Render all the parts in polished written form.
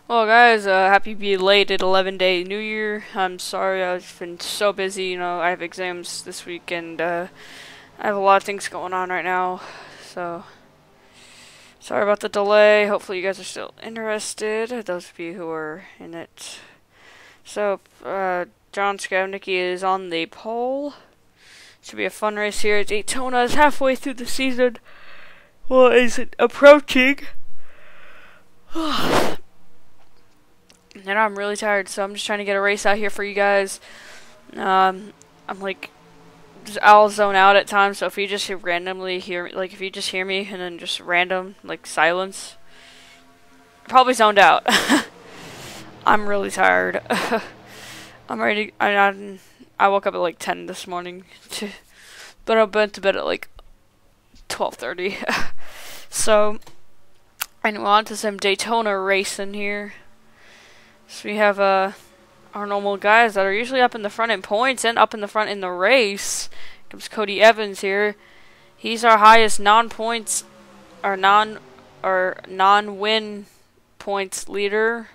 Well, guys, happy belated 11-day New Year. I'm sorry, I've been so busy. I have exams this week, and I have a lot of things going on right now. So, sorry about the delay. Hopefully, you guys are still interested. Those of you who are in it. So, John Skavnicki is on the pole. Should be a fun race here at Daytona. It's halfway through the season. Well, is it approaching? And I'm really tired, so I'm just trying to get a race out here for you guys. I'm like, I'll zone out at times, so if you just randomly hear, like, if you just hear me and then just random, like, silence, probably zoned out. I'm really tired. I'm ready. I woke up at like 10 this morning, but I went to bed at like 12:30. So, and we're on to some Daytona racing here. So we have our normal guys that are usually up in the front in points and up in the front in the race. Here comes Cody Evans here. He's our highest non-points or non-win points leader.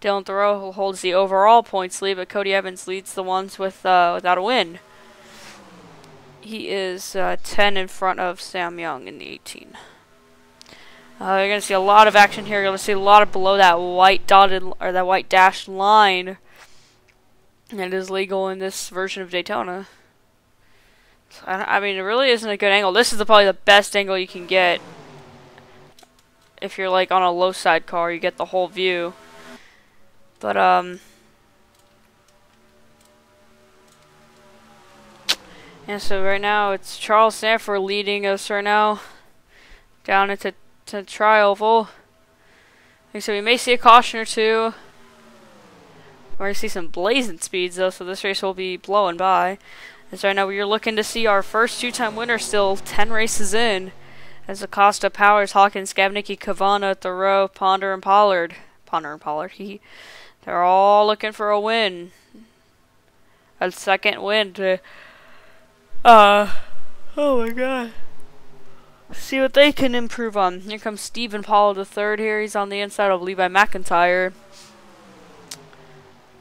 Dylan Thoreau holds the overall points lead, but Cody Evans leads the ones without a win. He is 10 in front of Sam Young in the 18. You're going to see a lot of action here. You're going to see a lot of below that white dotted or that white dashed line. And it is legal in this version of Daytona. So, I mean, it really isn't a good angle. This is probably the best angle you can get. If you're like on a low side car, you get the whole view. But and so right now it's Charles Sanford leading us right now down into tri-oval. So we may see a caution or two. We're going to see some blazing speeds though, so this race will be blowing by. As right now we're looking to see our first two-time winner still 10 races in. As Acosta, Powers, Hawkins, Skavnicki, Cavana, Thoreau, Ponder, and Pollard. They're all looking for a win. A second win to oh my god. See what they can improve on. Here comes Stephen Paul the third here. He's on the inside of Levi McIntyre.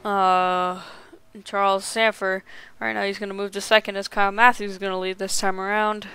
Charles Sanford. Right now he's going to move to second as Kyle Matthews is going to lead this time around.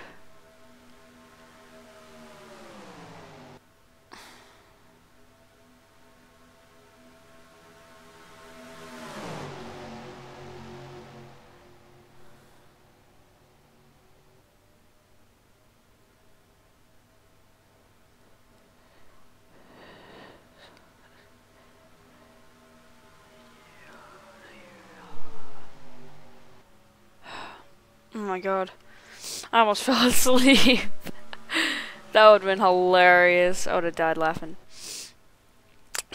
Oh my god. I almost fell asleep. That would have been hilarious. I would have died laughing.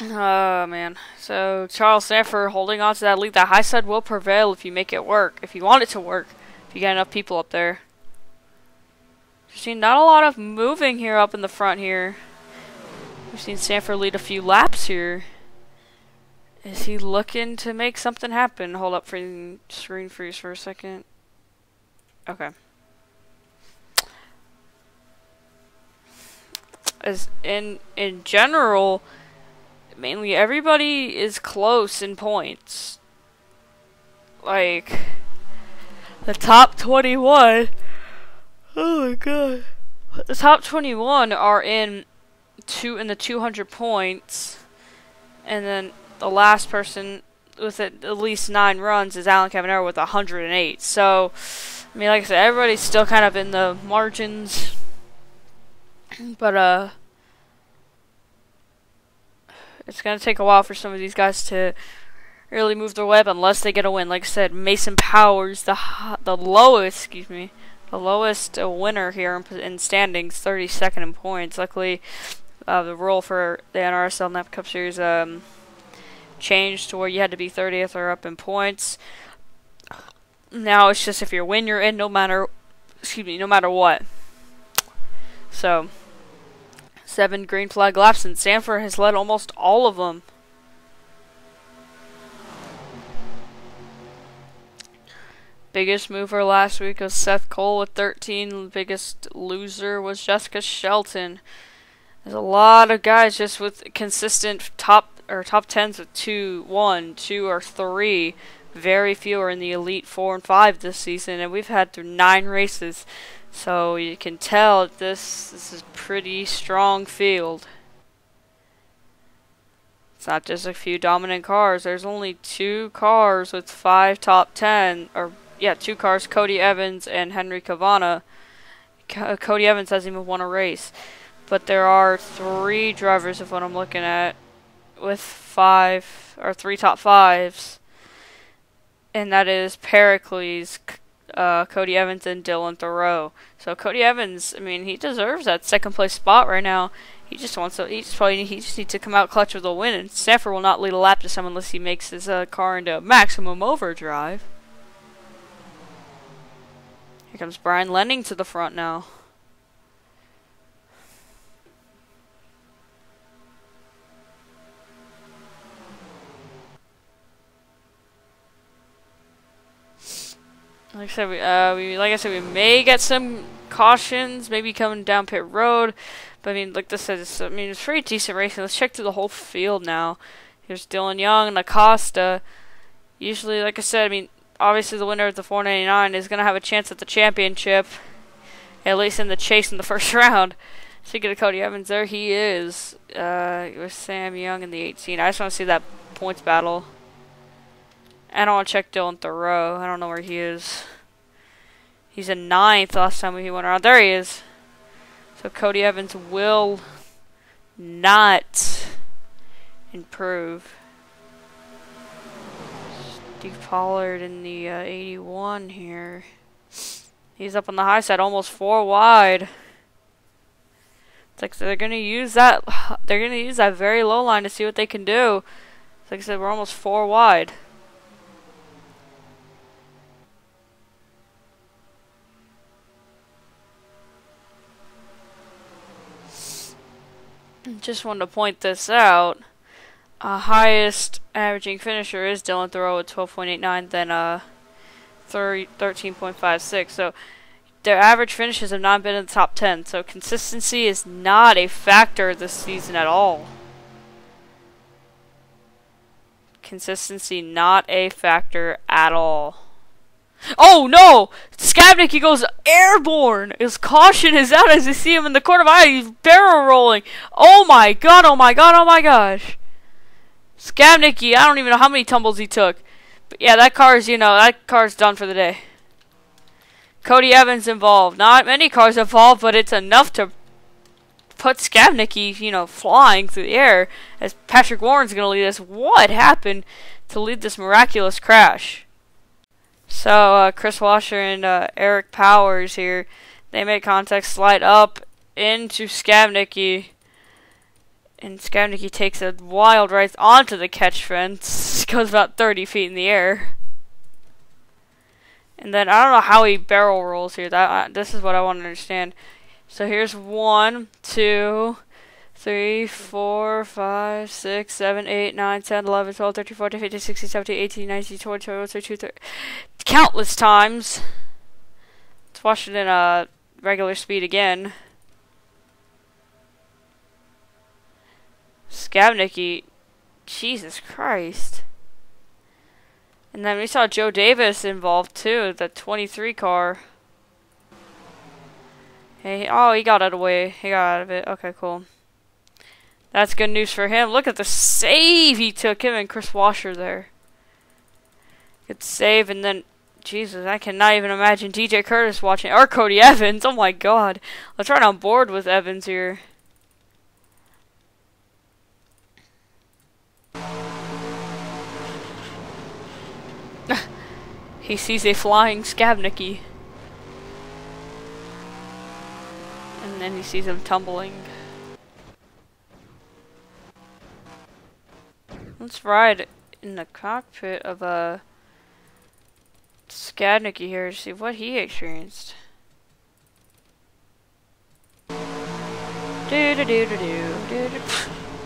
Oh man. So Charles Sanford holding on to that lead. That high side will prevail if you make it work. If you want it to work. If you get enough people up there. We've seen not a lot of moving here up in the front here. We've seen Sanford lead a few laps here. Is he looking to make something happen? Hold up for the screen freeze for a second. Okay. As in general, mainly everybody is close in points. Like the top 21. Oh my god. The top 21 are in the 200 points, and then the last person with at least 9 runs is Alan Cavanero with 108. So I mean, like I said, everybody's still kind of in the margins, but it's gonna take a while for some of these guys to really move their way up unless they get a win. Like I said, Mason Powers, the lowest winner here in standings, 32nd in points. Luckily, the rule for the NRSL Napa Cup Series changed to where you had to be 30th or up in points. Now it's just if you win, you're in no matter what. So 7 green flag laps, and Sanford has led almost all of them. Biggest mover last week was Seth Cole with 13. The biggest loser was Jessica Shelton. There's a lot of guys just with consistent top tens with 2, 1, 2, or 3. Very few are in the elite 4 and 5 this season, and we've had through 9 races. So you can tell this is a pretty strong field. It's not just a few dominant cars. There's only 2 cars with 5 top 10, or yeah, 2 cars, Cody Evans and Henry Cavana. Cody Evans hasn't even won a race. But there are 3 drivers of what I'm looking at with 5 or 3 top 5s. And that is Pericles, Cody Evans, and Dylan Thoreau. So Cody Evans, I mean, he deserves that second place spot right now. He just wants to. He just needs to come out clutch with a win. And Sanford will not lead a lap to him unless he makes his car into maximum overdrive. Here comes Brian Lenning to the front now. Like I said, we may get some cautions, maybe coming down pit road. But I mean, like this says, it's pretty decent racing. Let's check through the whole field now. Here's Dylan Young and Acosta. Usually, like I said, I mean, obviously the winner of the 499 is gonna have a chance at the championship, at least in the chase in the first round. Speaking of Cody Evans, there he is with Sam Young in the 18. I just want to see that points battle. I don't want to check Dylan Thoreau. I don't know where he is. He's in 9th last time he went around. There he is. So Cody Evans will not improve. Steve Pollard in the 81 here. He's up on the high side, almost 4 wide. It's like they're gonna use that. They're gonna use that very low line to see what they can do. Like I said, we're almost 4 wide. Just wanted to point this out. Highest averaging finisher is Dylan Thoreau at 12.89, then 13.56. So their average finishes have not been in the top 10. So consistency is not a factor this season at all. Consistency not a factor at all. Oh no! Skabnicki goes airborne! His caution is out as you see him in the corner of my eye. He's barrel rolling. Oh my god, oh my god, oh my gosh. Skabnicki, I don't even know how many tumbles he took. But yeah, that car's done for the day. Cody Evans involved. Not many cars involved, but it's enough to put Skabnicki, flying through the air. As Patrick Warren's going to lead us. What happened to lead this miraculous crash? So, Chris Washer and Eric Powers here, they make contact, slide up into Skabnicki. And Skabnicki takes a wild right onto the catch fence. Goes about 30 feet in the air. And then, I don't know how he barrel rolls here. This is what I want to understand. So, here's 1, 2, 3, 4, 5, 6, 7, 8, 9, 10, 11, 12, 13, 14, 15, 16, 17, 18, 19, 20, 21, 22, 23. Countless times. Let's watch it in regular speed again. Skabnicki. Jesus Christ. And then we saw Joe Davis involved too, the 23 car. Hey, oh, he got out of the way. He got out of it. Okay, cool. That's good news for him. Look at the save he took, him and Chris Washer there. Good save, and then, Jesus, I cannot even imagine DJ Curtis watching, or Cody Evans. Oh my god. Let's run on board with Evans here. He sees a flying Skabnicki. And then he sees him tumbling. Let's ride in the cockpit of a Skabnicki here to see what he experienced.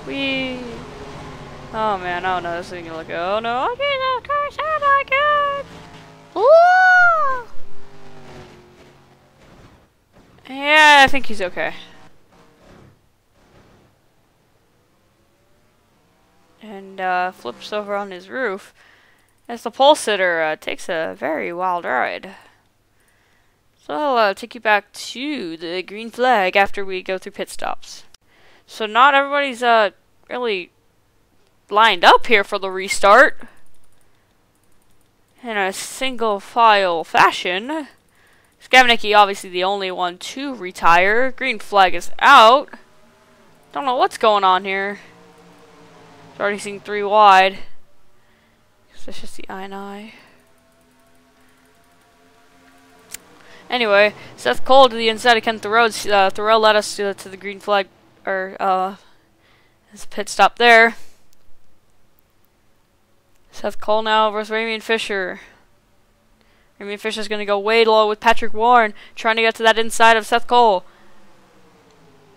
Wee. Oh man, I don't know. This thing gonna look. Oh no! Okay, of course. Oh my god! Ooh! Yeah, I think he's okay. and flips over on his roof as the pole sitter takes a very wild ride. So I'll take you back to the green flag after we go through pit stops. So not everybody's really lined up here for the restart in a single file fashion. Skavnicki obviously the only one to retire. Green flag is out. Don't know what's going on here. It's already seen 3 wide. So that's just the I. Anyway, Seth Cole to the inside of Ken Thoreau. Thoreau led us to the green flag, or his pit stop there. Seth Cole now versus Ramian Fisher. Ramian Fisher's going to go way low with Patrick Warren, trying to get to that inside of Seth Cole.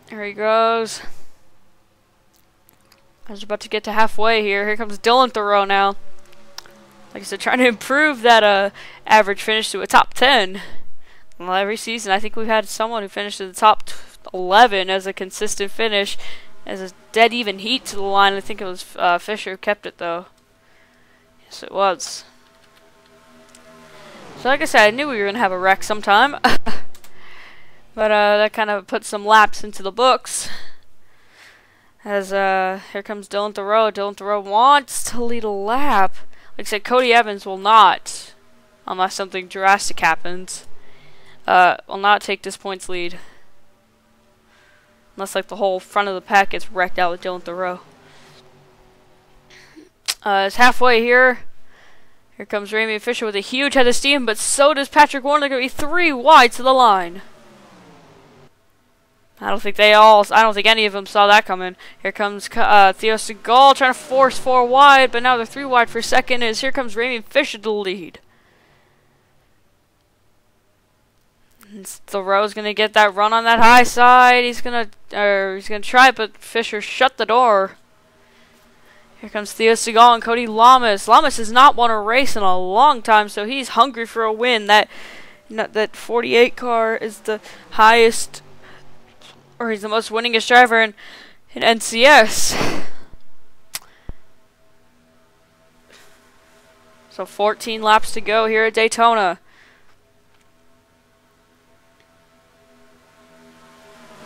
Here he goes. I was about to get to halfway here. Here comes Dylan Thoreau now. Like I said, trying to improve that average finish to a top 10. Well, every season, I think we've had someone who finished in the top 11 as a consistent finish, as a dead even heat to the line. I think it was Fisher who kept it, though. Yes, it was. So like I said, I knew we were going to have a wreck sometime. But that kind of put some laps into the books. As here comes Dylan Thoreau. Dylan Thoreau wants to lead a lap. Like I said, Cody Evans will not, unless something drastic happens, will not take this points lead. Unless like the whole front of the pack gets wrecked out with Dylan Thoreau. It's halfway here. Here comes Ramian Fisher with a huge head of steam, but so does Patrick Warren. They're going to be 3 wide to the line. I don't think any of them saw that coming. Here comes Theo Segal trying to force 4 wide, but now they're 3 wide for second. As here comes Ramian Fisher to the lead. And Thoreau's gonna get that run on that high side. He's gonna try, but Fisher shut the door. Here comes Theo Segal and Cody Lamas. Lamas has not won a race in a long time, so he's hungry for a win. That 48 car is the highest, or he's the most winningest driver in NCS. So 14 laps to go here at Daytona.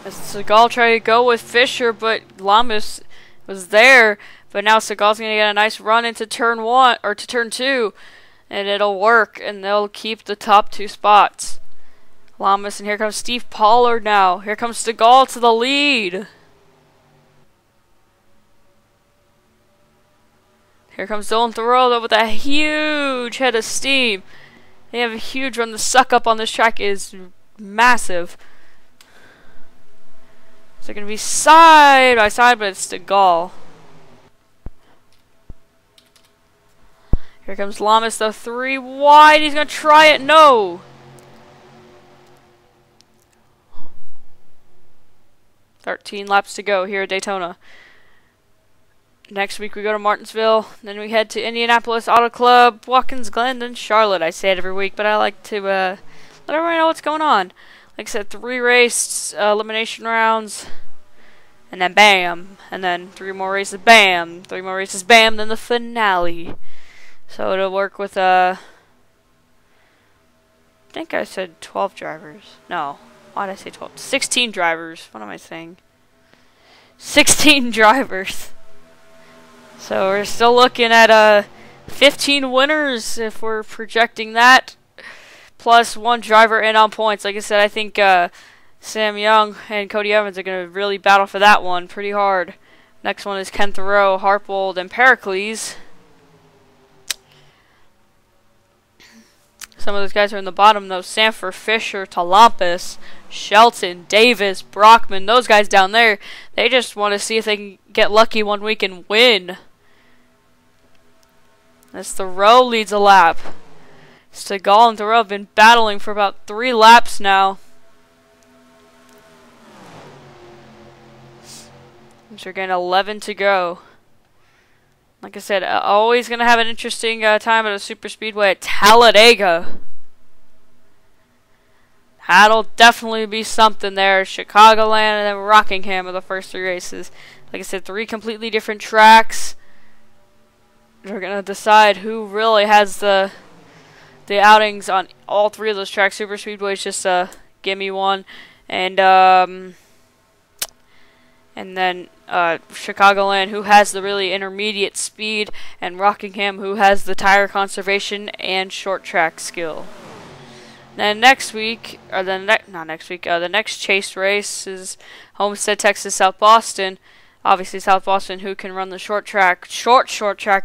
As Segal tried to go with Fisher, but Lamas was there. But now Segal's going to get a nice run into turn 1, or to turn 2. And it'll work, and they'll keep the top 2 spots. Lamas, and here comes Steve Pollard now. Here comes Segal to the lead. Here comes Dylan Thoreau with a huge head of steam. They have a huge run. The suck up on this track is massive. So they're going to be side by side, but it's Segal. Here comes Lamas, though, 3 wide. He's going to try it. No. 13 laps to go here at Daytona. Next week we go to Martinsville. Then we head to Indianapolis Auto Club, Watkins Glen, and Charlotte. I say it every week, but I like to let everyone know what's going on. Like I said, 3 race elimination rounds. And then bam. And then 3 more races, bam. 3 more races, bam. Then the finale. So it'll work with, I think I said 12 drivers. No. Why did I say 12? 16 drivers. What am I saying? 16 drivers. So we're still looking at 15 winners if we're projecting that. Plus 1 driver in on points. Like I said, I think Sam Young and Cody Evans are going to really battle for that one pretty hard. Next one is Ken Thoreau, Harpold, and Pericles. Some of those guys are in the bottom, though. Sanford, Fisher, Talampis, Shelton, Davis, Brockman, those guys down there, they just want to see if they can get lucky one week and win. As Thoreau leads a lap. Segal and Thoreau have been battling for about 3 laps now. So we're getting 11 to go. Like I said, always going to have an interesting time at a super speedway at Talladega. That'll definitely be something there. Chicagoland and then Rockingham are the first 3 races. Like I said, 3 completely different tracks. We're going to decide who really has the outings on all three of those tracks. Super Speedway is just a gimme one. And then Chicagoland, who has the really intermediate speed, and Rockingham, who has the tire conservation and short track skill. Then next week, or the next chase race is Homestead, Texas, South Boston. Obviously, South Boston, who can run the short track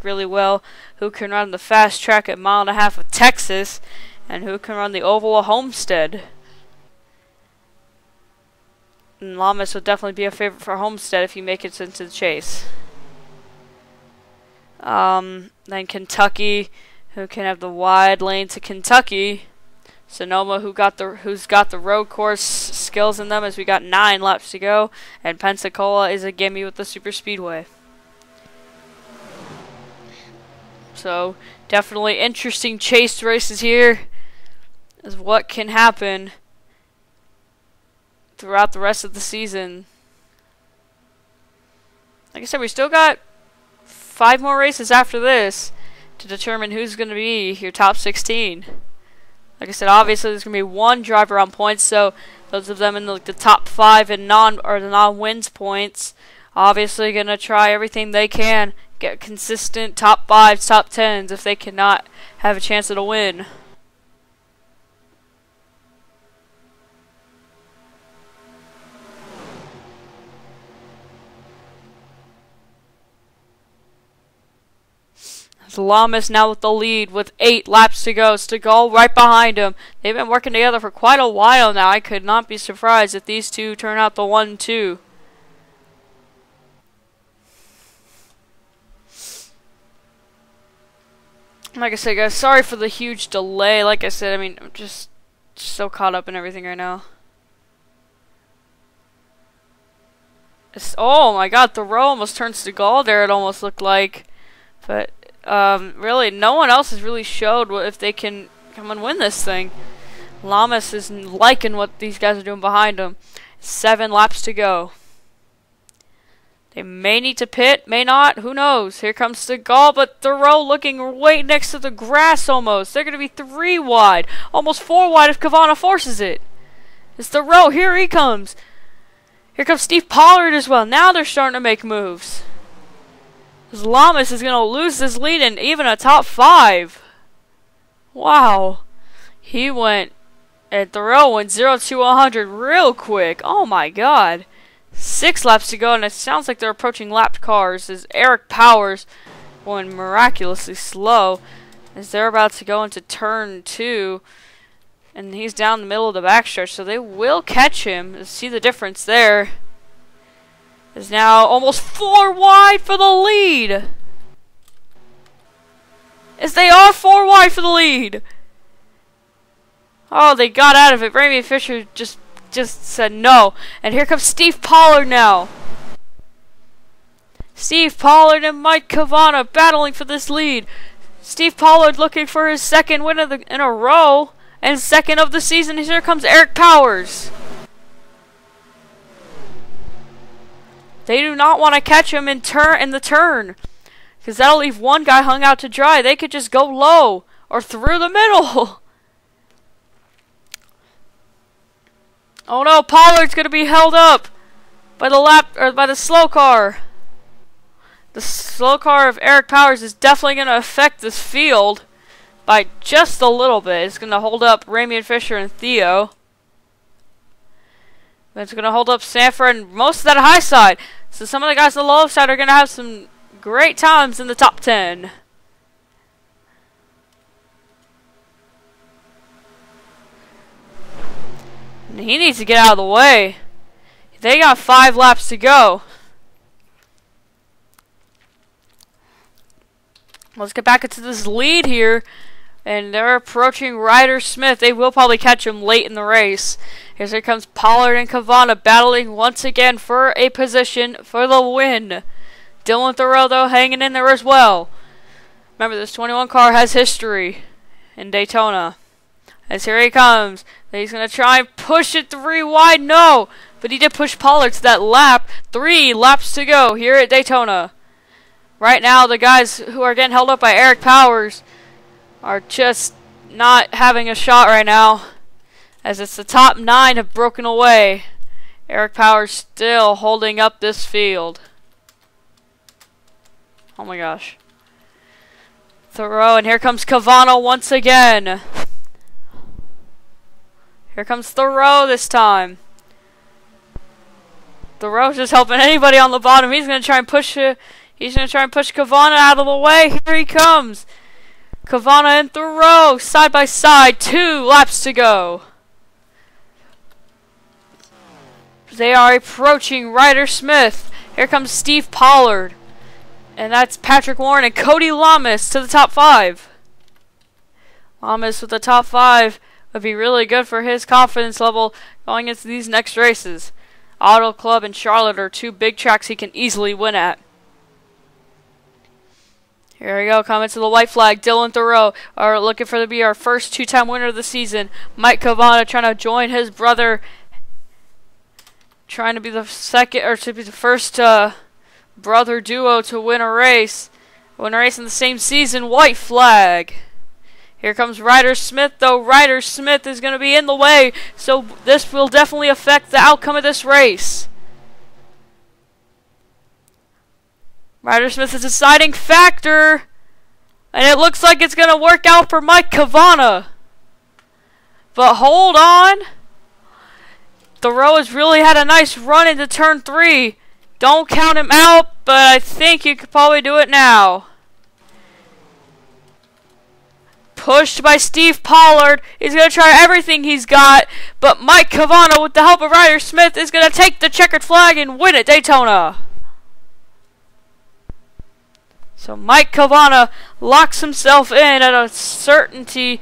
really well, who can run the fast track at 1.5 miles of Texas, and who can run the oval of Homestead. And Lamas would definitely be a favorite for Homestead if he makes it into the chase. Then Kentucky, who can have the wide lane to Kentucky. Sonoma, who's got the road course skills in them, as we got 9 laps to go. And Pensacola is a gimme with the super speedway. So definitely interesting chase races here, is what can happen throughout the rest of the season. Like I said, we still got 5 more races after this to determine who's going to be your top 16. Like I said, obviously there's going to be 1 driver on points, so those of them in the top 5 and the non-wins points, obviously going to try everything they can, get consistent top 5s, top 10s if they cannot have a chance at a win. Lamas now with the lead with 8 laps to go. Stegall right behind him. They've been working together for quite a while now. I could not be surprised if these two turn out the 1-2. Like I said, guys, sorry for the huge delay. Like I said, I mean, I'm just so caught up in everything right now. Oh my god, Thoreau almost turned Stegall there, it almost looked like. But really, no one else has really showed if they can come and win this thing. Lamas is liking what these guys are doing behind him. 7 laps to go. They may need to pit, may not, who knows. Here comes Stegall, but Thoreau looking right next to the grass almost. They're going to be 3 wide, almost 4 wide if Cavana forces it. It's Thoreau, here he comes. Here comes Steve Pollard as well. Now they're starting to make moves. Lamas is going to lose this lead in even a top 5. Wow. He went, and Thoreau went 0 to 100 real quick. Oh my god. 6 laps to go, and it sounds like they're approaching lapped cars as Eric Powers going miraculously slow as they're about to go into turn 2. And he's down the middle of the backstretch, so they will catch him. See the difference there. Is now almost 4 wide for the lead. As they are 4 wide for the lead. Oh, they got out of it. Ramy Fisher just said no. And here comes Steve Pollard now. Steve Pollard and Mike Cavana battling for this lead. Steve Pollard looking for his 2nd win in a row. And 2nd of the season. Here comes Eric Powers. They do not want to catch him in the turn, because that'll leave one guy hung out to dry. They could just go low or through the middle. Oh no, Pollard's going to be held up by the slow car. The slow car of Eric Powers is definitely going to affect this field by just a little bit. It's going to hold up Ramian Fisher and Theo. It's going to hold up Sanford and most of that high side. So some of the guys on the low side are going to have some great times in the top 10. And he needs to get out of the way. They got 5 laps to go. Let's get back into this lead here. And they're approaching Ryder Smith. They will probably catch him late in the race. Here comes Pollard and Cavana battling once again for a position for the win. Dylan Thoreau, though, hanging in there as well. Remember, this 21 car has history in Daytona. As here he comes. He's going to try and push it 3 wide. No! But he did push Pollard to that lap. 3 laps to go here at Daytona. Right now, the guys who are getting held up by Eric Powers are just not having a shot right now, as it's the top 9 have broken away. Eric Powers still holding up this field. Oh my gosh. Thoreau, and here comes Cavano once again. Here comes Thoreau this time. Thoreau's just helping anybody on the bottom. He's gonna try and push Cavano out of the way. Here he comes. Cavano and Thoreau side by side. 2 laps to go. They are approaching Ryder Smith. Here comes Steve Pollard. And that's Patrick Warren and Cody Lamas to the top 5. Lamas with the top 5 would be really good for his confidence level going into these next races. Auto Club and Charlotte are 2 big tracks he can easily win at. Here we go, coming to the white flag. Dylan Thoreau are looking for to be our first 2-time winner of the season. Mike Cavano trying to join his brother, trying to be the first brother duo to win a race in the same season. White flag. Here comes Ryder Smith, though. Ryder Smith is going to be in the way, so this will definitely affect the outcome of this race. Ryder Smith is a deciding factor, and it looks like it's going to work out for Mike Cavana. But hold on. Thoreau has really had a nice run into turn 3. Don't count him out, but I think you could probably do it now. Pushed by Steve Pollard. He's going to try everything he's got, but Mike Cavana, with the help of Ryder Smith, is going to take the checkered flag and win at Daytona. So Mike Cavana locks himself in at a certainty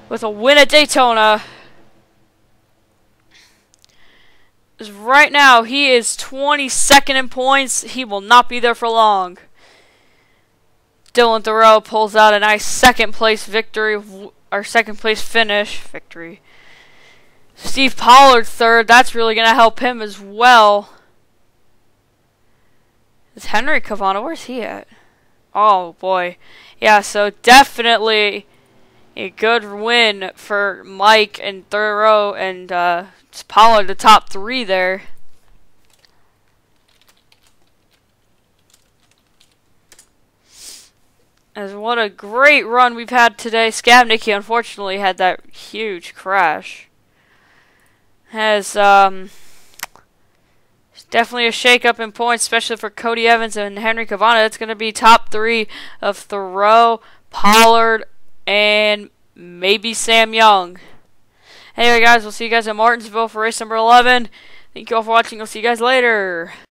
with a win at Daytona. Right now, he is 22nd in points. He will not be there for long. Dylan Thoreau pulls out a nice second place victory, or second place finish victory. Steve Pollard third. That's really going to help him as well. Is Henry Cavano? Where's he at? Oh boy. Yeah, so definitely a good win for Mike and Thoreau and Pollard, the top 3 there. As what a great run we've had today. Skabnicki unfortunately had that huge crash. Has definitely a shake-up in points, especially for Cody Evans and Henry Cavana. It's going to be top 3 of Thoreau, Pollard, and maybe Sam Young. Anyway, guys, we'll see you guys at Martinsville for race number 11. Thank you all for watching. I'll see you guys later.